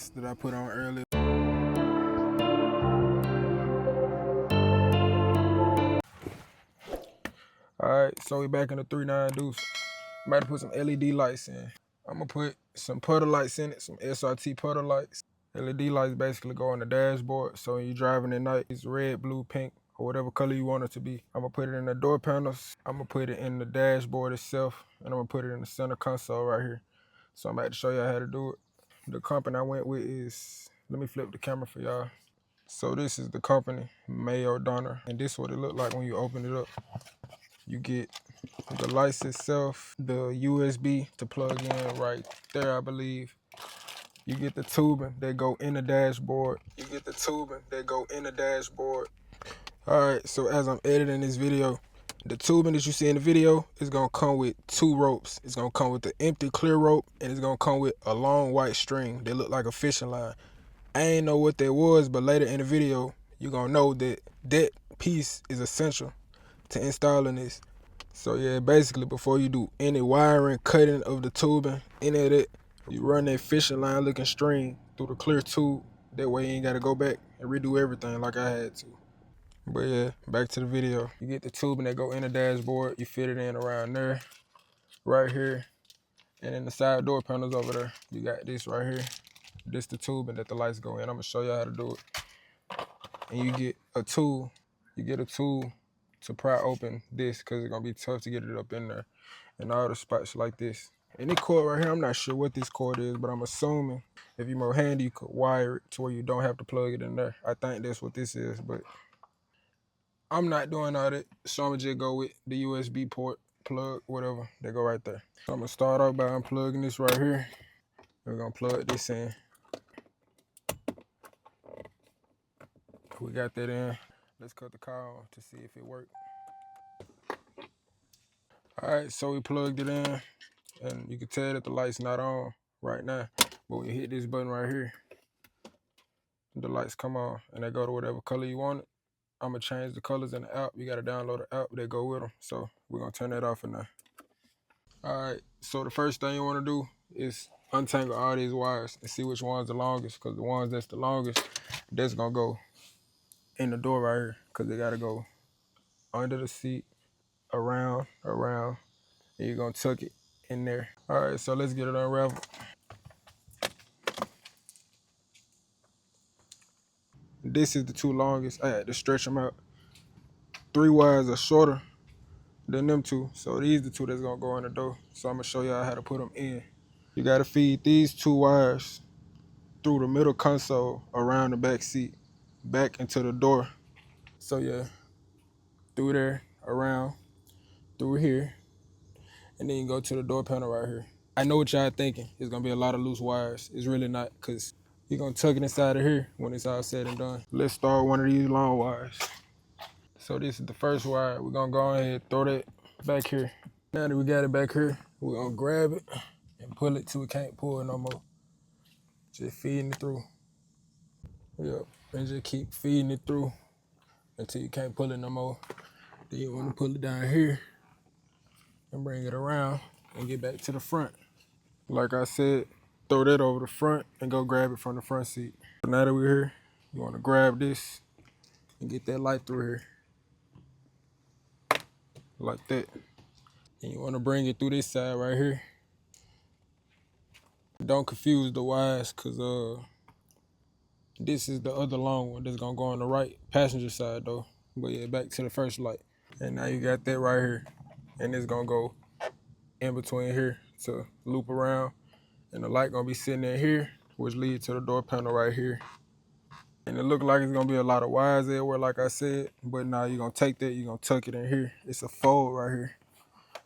lights that I put on earlier. Alright, so we back in the 3.9 deuce. I'm about to put some LED lights in. I'm gonna put some puddle lights in it, some SRT puddle lights. LED lights basically go on the dashboard, so when you're driving at night, it's red, blue, pink, or whatever color you want it to be. I'm gonna put it in the door panels, I'm gonna put it in the dashboard itself, and I'm gonna put it in the center console right here. So I'm about to show y'all how to do it. The company I went with is, let me flip the camera for y'all. So this is the company, Mayo Donner, and this is what it looked like when you open it up. You get the lights itself, the USB to plug in right there, I believe. You get the tubing that go in the dashboard. All right, so as I'm editing this video, the tubing that you see in the video is gonna come with 2 ropes. It's gonna come with the empty clear rope, and it's gonna come with a long white string that look like a fishing line. I ain't know what that was, but later in the video, you're gonna know that that piece is essential to installing this. So yeah, basically before you do any wiring, cutting of the tubing, any of that, you run that fishing line looking string through the clear tube. That way you ain't gotta go back and redo everything like I had to. But yeah, back to the video. You get the tubing that go in the dashboard, you fit it in around there, right here, and then the side door panels over there. You got this right here. This the tubing that the lights go in. I'm gonna show you how to do it. And you get a tool. To pry open this, because it's gonna be tough to get it up in there. And all the spots like this. And this cord right here, I'm not sure what this cord is, but I'm assuming if you're more handy, you could wire it to where you don't have to plug it in there. I think that's what this is, but I'm not doing all that. So I'm gonna just go with the USB port, plug, whatever. They go right there. So I'm gonna start off by unplugging this right here. We're gonna plug this in. We got that in. Let's cut the car on to see if it works. All right, so we plugged it in, and you can tell that the light's not on right now. But when you hit this button right here, the lights come on, and they go to whatever color you want it. I'm gonna change the colors in the app. You gotta download the app that go with them. So we're gonna turn that off for now. All right, so the first thing you wanna do is untangle all these wires and see which one's the longest, because the ones that's the longest, that's gonna go in the door right here, because they gotta go under the seat, around, and you're gonna tuck it in there. All right, so let's get it unraveled. This is the 2 longest. I had to stretch them out. 3 wires are shorter than them 2, so these are the 2 that's gonna go in the door. So I'm gonna show y'all how to put them in. You gotta feed these 2 wires through the middle console, around the back seat, back into the door. So yeah, through there, around, through here, and then you go to the door panel right here. I know what y'all thinking. It's gonna be a lot of loose wires. It's really not, because you're gonna tuck it inside of here when it's all said and done. Let's start one of these long wires. So this is the first wire. We're gonna go ahead and throw that back here. Now that we got it back here, we're gonna grab it and pull it till we can't pull it no more. Just feeding it through. Yep, and just keep feeding it through until you can't pull it no more. Then you wanna pull it down here and bring it around and get back to the front. Like I said, throw that over the front and go grab it from the front seat. So now that we're here, you wanna grab this and get that light through here. Like that. And you wanna bring it through this side right here. Don't confuse the wires, cause this is the other long one that's gonna go on the right passenger side though. But yeah, back to the first light. And now you got that right here. And it's gonna go in between here to loop around. And the light gonna be sitting in here, which leads to the door panel right here. And it look like it's gonna be a lot of wires everywhere, like I said. But now you're gonna take that, you're gonna tuck it in here. It's a fold right here.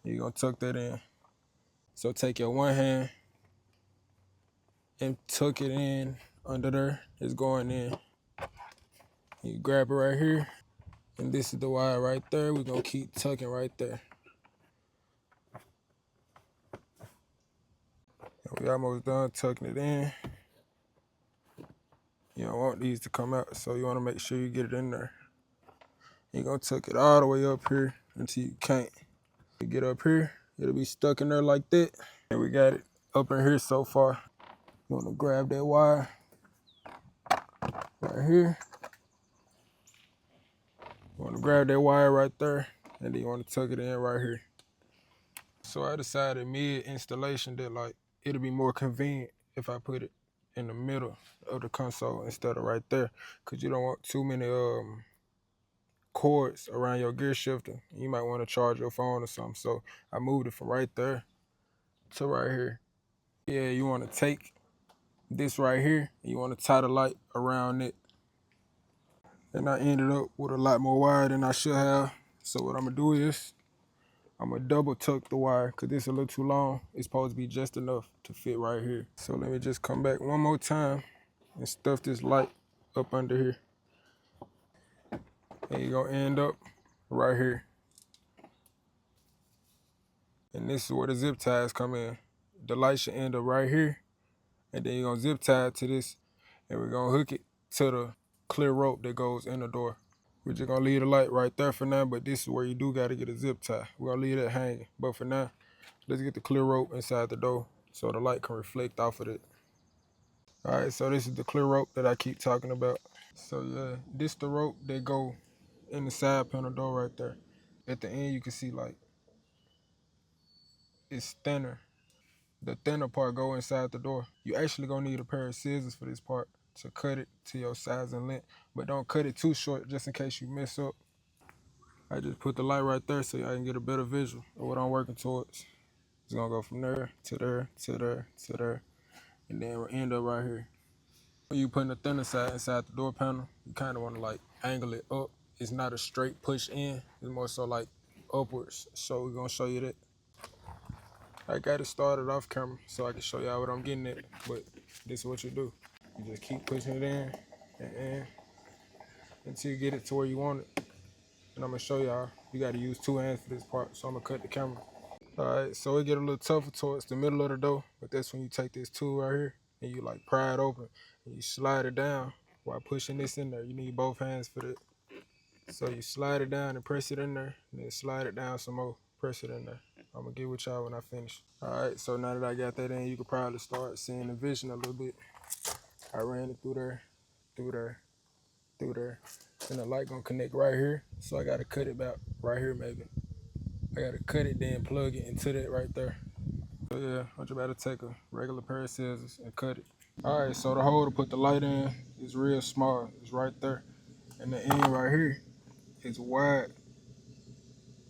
You're gonna tuck that in. So take your one hand and tuck it in under there. It's going in. You grab it right here. And this is the wire right there. We're gonna keep tucking right there. And we almost done tucking it in. You don't want these to come out, so you wanna make sure you get it in there. You're gonna tuck it all the way up here until you can't. You get up here, it'll be stuck in there like that. And we got it up in here so far. You wanna grab that wire right here. You want to grab that wire right there, and then you want to tuck it in right here. So I decided mid-installation that like it'll be more convenient if I put it in the middle of the console instead of right there, because you don't want too many cords around your gear shifter. You might want to charge your phone or something. So I moved it from right there to right here. Yeah, you want to take this right here, and you want to tie the light around it. And I ended up with a lot more wire than I should have. So what I'm gonna do is I'm gonna double tuck the wire because this is a little too long. It's supposed to be just enough to fit right here. So let me just come back one more time and stuff this light up under here. And you're gonna end up right here. And this is where the zip ties come in. The light should end up right here. And then you're gonna zip tie it to this, and we're gonna hook it to the clear rope that goes in the door. We're just gonna leave the light right there for now, but this is where you do gotta get a zip tie. We're gonna leave that hanging. But for now, let's get the clear rope inside the door so the light can reflect off of it. All right, so this is the clear rope that I keep talking about. So yeah, this the rope that go in the side panel door right there. At the end, you can see like it's thinner. The thinner part go inside the door. You actually gonna need a pair of scissors for this part to cut it to your size and length, but don't cut it too short just in case you mess up. I just put the light right there so I can get a better visual of what I'm working towards. It's gonna go from there to there to there to there, and then we'll end up right here. When you putting the thinner side inside the door panel, you kind of want to like angle it up. It's not a straight push in, it's more so like upwards. So we're gonna show you that. I got it started off camera so I can show y'all what I'm getting at, but this is what you do. You just keep pushing it in and in until you get it to where you want it. And I'm gonna show y'all, you gotta use 2 hands for this part, so I'm gonna cut the camera. All right, so it get a little tougher towards the middle of the door, but that's when you take this tool right here and you like pry it open and you slide it down while pushing this in there. You need both hands for that. So you slide it down and press it in there, and then slide it down some more, press it in there. I'm gonna get with y'all when I finish. All right, so now that I got that in, you can probably start seeing the vision a little bit. I ran it through there, through there, through there. Then the light gonna connect right here, so I gotta cut it about right here maybe. I gotta cut it, then plug it into that right there. So yeah, I'm just about to take a regular pair of scissors and cut it. All right, so the hole to put the light in is real small. It's right there. And the end right here is wide.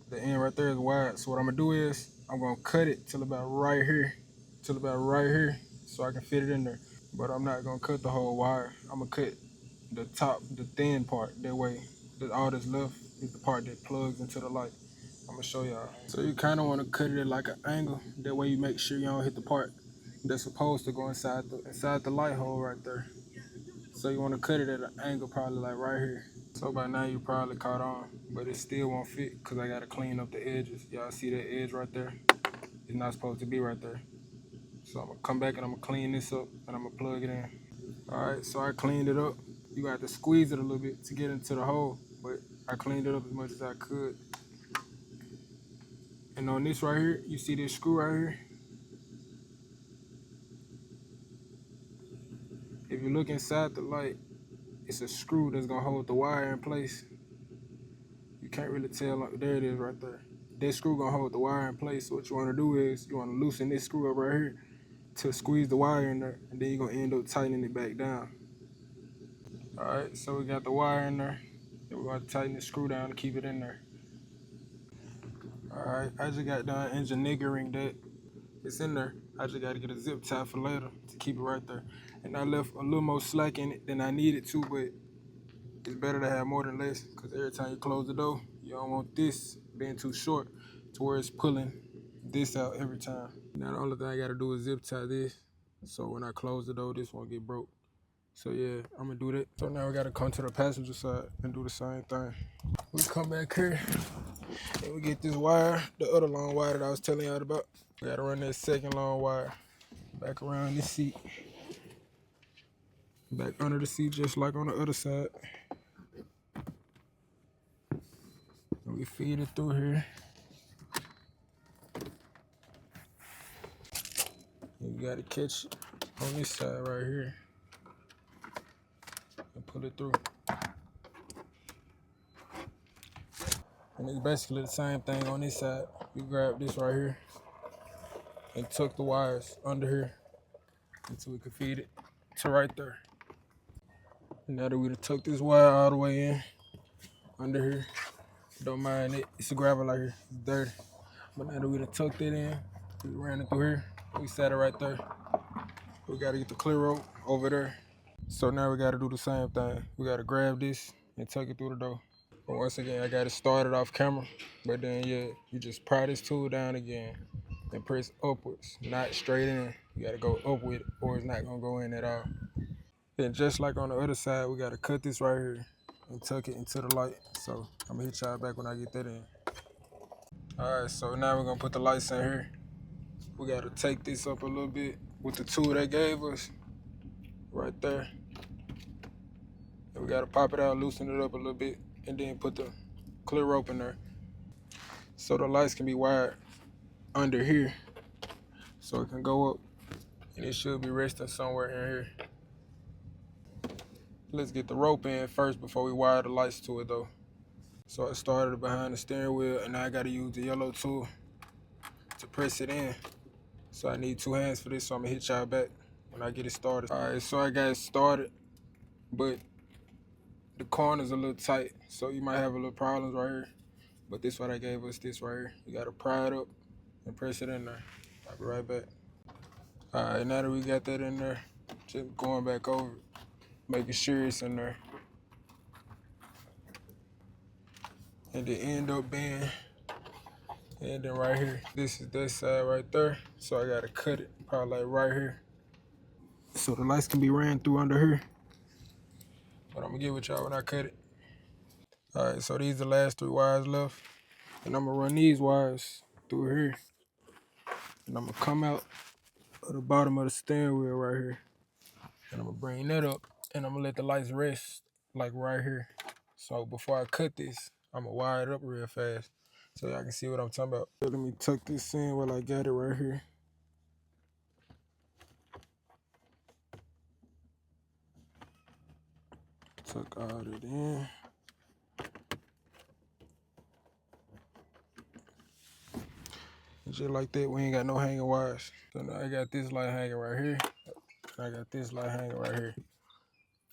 The end right there is wide. So what I'm gonna do is I'm gonna cut it till about right here, so I can fit it in there. But I'm not gonna cut the whole wire. I'm gonna cut the top, the thin part. That way, all that's left is the part that plugs into the light. I'm gonna show y'all. So you kind of want to cut it at like an angle. That way you make sure you don't hit the part that's supposed to go inside the light hole right there. So you want to cut it at an angle, probably like right here. So by now you probably caught on, but it still won't fit because I gotta clean up the edges. Y'all see that edge right there? It's not supposed to be right there. So I'm gonna come back and I'm gonna clean this up and I'm gonna plug it in. All right, so I cleaned it up. You got to squeeze it a little bit to get into the hole, but I cleaned it up as much as I could. And on this right here, you see this screw right here? If you look inside the light, it's a screw that's gonna hold the wire in place. You can't really tell, like, there it is right there. That screw gonna hold the wire in place. So what you wanna do is, you wanna loosen this screw up right here to squeeze the wire in there, and then you're gonna end up tightening it back down. All right, so we got the wire in there, and we're gonna tighten the screw down to keep it in there. All right, I just got done engineering that. It's in there. I just gotta get a zip tie for later to keep it right there. And I left a little more slack in it than I needed to, but it's better to have more than less, because every time you close the door, you don't want this being too short to where it's pulling this out every time. Now the only thing I gotta do is zip tie this, so when I close the door, this won't get broke. So yeah, I'm gonna do that. So now we gotta come to the passenger side and do the same thing. We come back here and we get this wire, the other long wire that I was telling y'all about. We gotta run that second long wire back around this seat, back under the seat, just like on the other side. And we feed it through here. And you gotta catch it on this side right here and pull it through. And it's basically the same thing on this side. You grab this right here and tuck the wires under here until we can feed it to right there. And now that we done tuck this wire all the way in under here, don't mind it. It's a gravel like here, it's dirty. But now that we done tucked it in, we ran it through here, we set it right there. We gotta get the clear rope over there. So now we gotta do the same thing. We gotta grab this and tuck it through the door. But once again, I got it started off camera, but then yeah, you just pry this tool down again and press upwards, not straight in. You gotta go up with it or it's not gonna go in at all. Then just like on the other side, we gotta cut this right here and tuck it into the light. So I'm gonna hit y'all back when I get that in. All right, so now we're gonna put the lights in here. We gotta take this up a little bit with the tool they gave us, right there. And we gotta pop it out, loosen it up a little bit, and then put the clear rope in there. So the lights can be wired under here, so it can go up, and it should be resting somewhere in here. Let's get the rope in first before we wire the lights to it though. So I started behind the steering wheel, and now I gotta use the yellow tool to press it in. So I need 2 hands for this, so I'm gonna hit y'all back when I get it started. All right, so I got it started, but the corner's a little tight, so you might have a little problems right here. But this what I gave us, this right here. You gotta pry it up and press it in there. I'll be right back. All right, now that we got that in there, just going back over it, making sure it's in there. And it end up being, and then right here, this is that side right there. So I gotta cut it, probably like right here. So the lights can be ran through under here. But I'm gonna get with y'all when I cut it. All right, so these are the last 3 wires left. And I'm gonna run these wires through here. And I'm gonna come out of the bottom of the steering wheel right here. And I'm gonna bring that up, and I'm gonna let the lights rest like right here. So before I cut this, I'm gonna wire it up real fast so y'all can see what I'm talking about. Let me tuck this in while I got it right here. Tuck all that in. And just like that, we ain't got no hanging wires. So now I got this light hanging right here. I got this light hanging right here.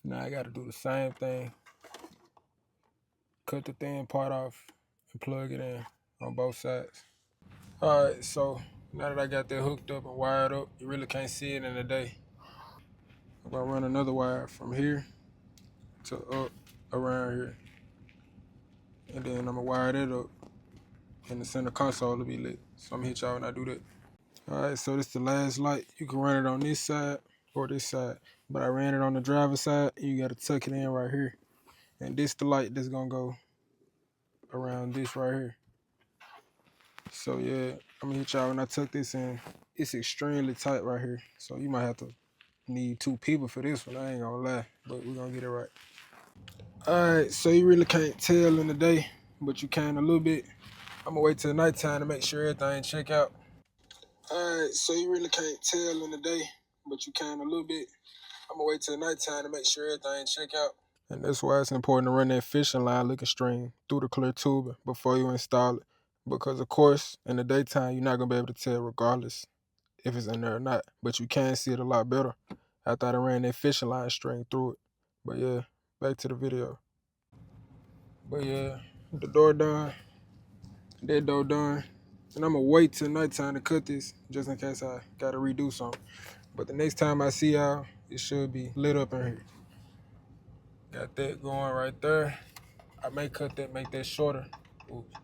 Now I gotta do the same thing. Cut the thin part off and plug it in on both sides. All right, so now that I got that hooked up and wired up, you really can't see it in the day. I'm gonna run another wire from here to up around here. And then I'm gonna wire that up, and the center console will be lit. So I'm gonna hit y'all when I do that. All right, so this is the last light. You can run it on this side or this side, but I ran it on the driver's side. You gotta tuck it in right here. And this the light that's gonna go around this right here. So yeah, I'm gonna hit y'all when I tuck this in. It's extremely tight right here, so you might have to need 2 people for this one. I ain't gonna lie, but we're gonna get it right. All right, so you really can't tell in the day, but you can a little bit. I'm gonna wait till nighttime to make sure everything check out. All right, so you really can't tell in the day, but you can a little bit. I'm gonna wait till nighttime to make sure everything check out. And that's why it's important to run that fishing line looking string through the clear tubing before you install it. Because of course, in the daytime, you're not gonna be able to tell regardless if it's in there or not. But you can see it a lot better after I ran that fishing line string through it. But yeah, back to the video. But yeah, the door done, that door done. And I'm gonna wait till nighttime to cut this just in case I gotta redo something. But the next time I see y'all, it should be lit up in here. Got that going right there. I may cut that, make that shorter. Oops.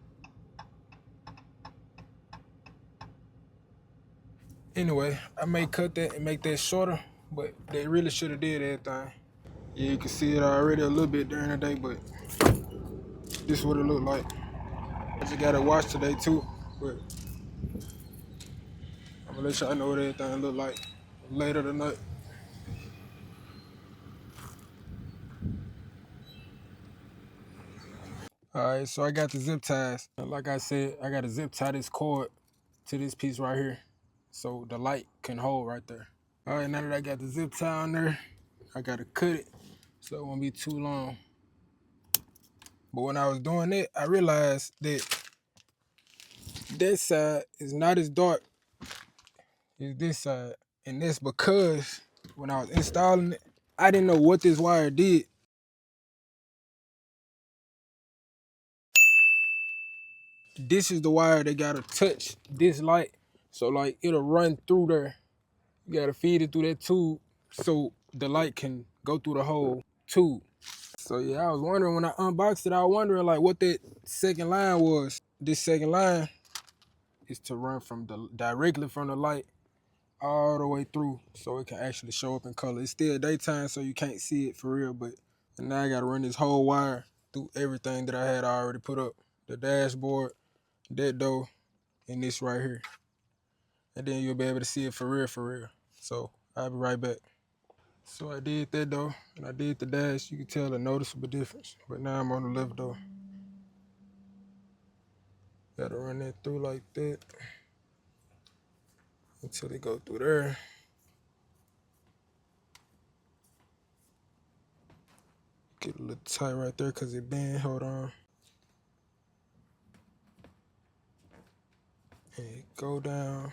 Anyway, I may cut that and make that shorter, but they really should have did everything. Yeah, you can see it already a little bit during the day, but this is what it looked like. I just got it washed today too, but I'm gonna let y'all know what everything look like later tonight. Alright, so I got the zip ties. Like I said, I gotta zip tie this cord to this piece right here so the light can hold right there. Alright, now that I got the zip tie on there, I gotta cut it so it won't be too long. But when I was doing it, I realized that that side is not as dark as this side. And that's because when I was installing it, I didn't know what this wire did. This is the wire that gotta touch this light. So like it'll run through there. You gotta feed it through that tube so the light can go through the whole tube. So yeah, I was wondering when I unboxed it, I was wondering like what that second line was. This second line is to run from directly from the light all the way through so it can actually show up in color. It's still daytime so you can't see it for real, but now I gotta run this whole wire through everything that I had already put up. The dashboard, that door, and this right here. And then you'll be able to see it for real, for real. So I'll be right back. So I did that though, and I did the dash. You can tell a noticeable difference. But now I'm on the left door. Gotta run that through like that until it go through there. Get a little tight right there because it bend. Hold on. And go down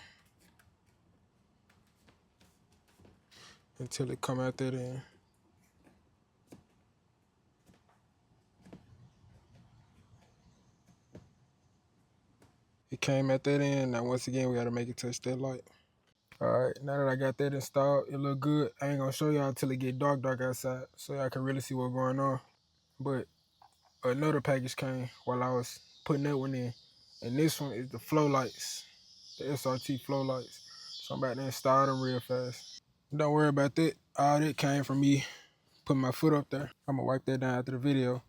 until it come out that end. It came at that end. Now once again, we gotta make it touch that light. All right, now that I got that installed, it look good. I ain't gonna show y'all until it get dark outside so y'all can really see what's going on. But another package came while I was putting that one in. And this one is the flow lights, the SRT flow lights. So I'm about to install them real fast. Don't worry about that. All that came from me putting my foot up there. I'm gonna wipe that down after the video.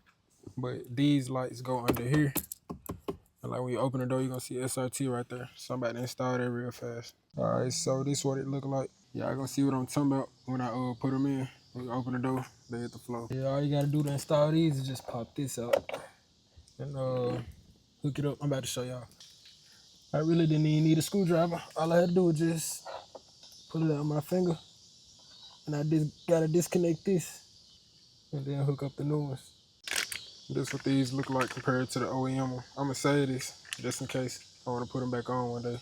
But these lights go under here. And like when you open the door, you're gonna see SRT right there. So I'm about to install that real fast. All right, so this is what it look like. Y'all gonna see what I'm talking about when I put them in. When you open the door, they hit the flow. Yeah, all you gotta do to install these is just pop this out and hook it up. I'm about to show y'all. I really didn't even need a screwdriver. All I had to do was just pull it out with my finger, and I just gotta disconnect this and then hook up the new ones. This is what these look like compared to the OEM one. I'm gonna save this just in case I wanna put them back on one day.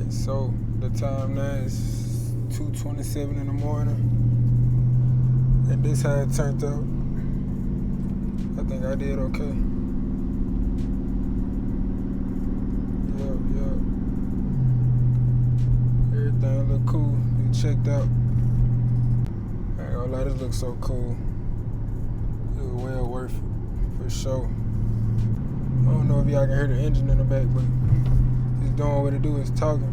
So the time now is 2:27 in the morning, and this how it turned out. I think I did okay. Yep. Everything look cool. It checked out. I ain't gonna lie, this looks so cool. It was well worth it, for sure. I don't know if y'all can hear the engine in the back, but it's doing what it do, it's talking.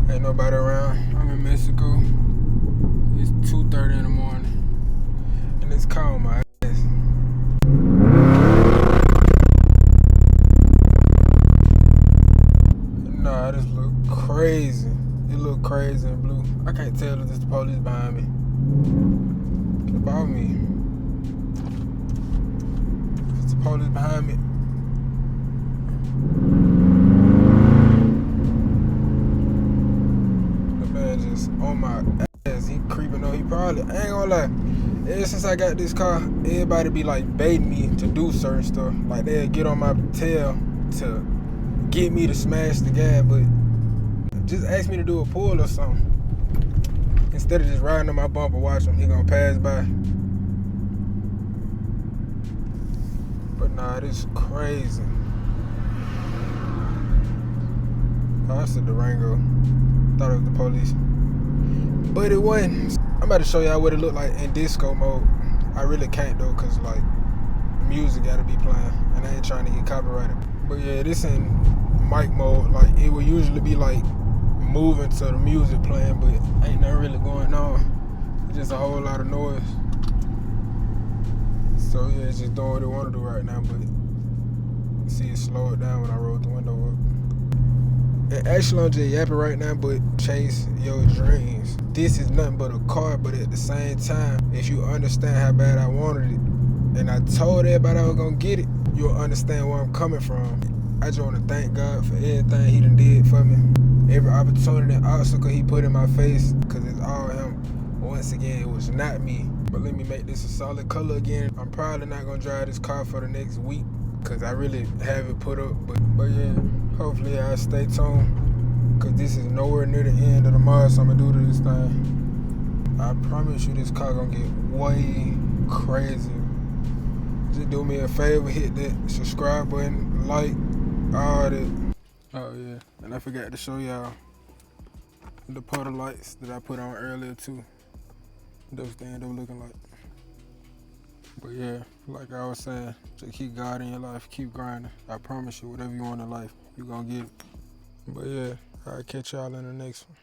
Ain't nobody around. I'm in Mexico. It's 2:30 in the morning. And it's calm my ass. Nah, this look crazy. It look crazy in blue. I can't tell if it's the police behind me. Get about me. If it's the police behind me. Just on my ass, he creeping up. He probably, I ain't gonna lie, ever since I got this car, everybody be like baiting me to do certain stuff. Like they'll get on my tail to get me to smash the gas, but just ask me to do a pull or something. Instead of just riding on my bumper, watch him, he gonna pass by. But nah, this is crazy. Oh, that's a Durango. Thought it was the police. But it wasn't. I'm about to show y'all what it looked like in disco mode. I really can't though, cause like music gotta be playing, and I ain't trying to get copyrighted. But yeah, this in mic mode. Like it would usually be like moving to the music playing, but ain't nothing really going on. It's just a whole lot of noise. So yeah, it's just doing what it want to do right now. But see it slow it down when I roll the window up. And actually, I'm just yapping right now, but chase your dreams. This is nothing but a car, but at the same time, if you understand how bad I wanted it, and I told everybody I was gonna get it, you'll understand where I'm coming from. I just wanna thank God for everything he done did for me. Every opportunity and obstacle he put in my face, cause it's all him. Once again, it was not me. But let me make this a solid color again. I'm probably not gonna drive this car for the next week, cause I really have it put up. But yeah, hopefully I'll stay tuned, cause this is nowhere near the end of the miles I'm gonna do to this thing. I promise you this car gonna get way crazy. Just do me a favor, hit that subscribe button, like, all that. Oh yeah, and I forgot to show y'all the puddle lights that I put on earlier too. Those they end up looking like. But yeah, like I was saying, just keep God in your life, keep grinding. I promise you, whatever you want in life, you gonna get it. But yeah, I'll catch y'all in the next one.